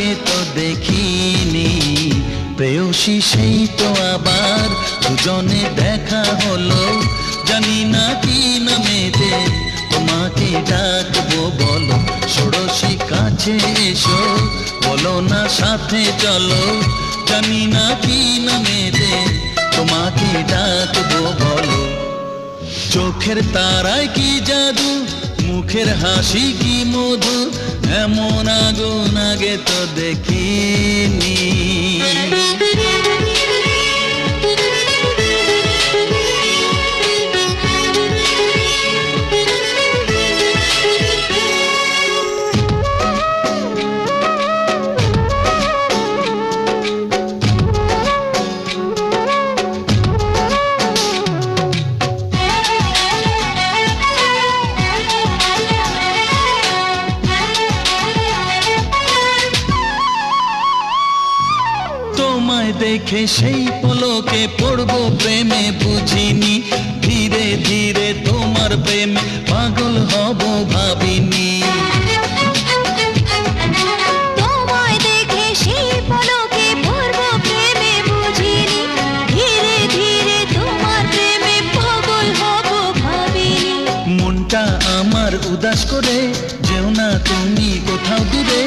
আগে তো দেখিনি, প্রেয়সী সেই তো আবার দুজনে দেখা হলো। জানি না কি নামেতে তোমাকে ডাকবো, বলো ষোড়শী কাছে এসো, বলো না সাথে চলো। জানি না কি নামেতে তোমাকে ডাকবো, বলো। চোখের তারায় কি জাদু, মুখের হাসি কি মধু, এমন আগুন আগে তো দেখিনি। তোমায় দেখে সেই পলকে পড়বো প্রেমে বুঝিনি, ধীরে ধীরে তোমার প্রেমে পাগল হব ভাবিনি। তোমায় দেখে সেই পলকে পড়বো প্রেমে বুঝিনি, ধীরে ধীরে তোমার প্রেমে পাগল হব ভাবিনি। মনটা আমার উদাস করে যেও না তুমি কোথাও দূরে,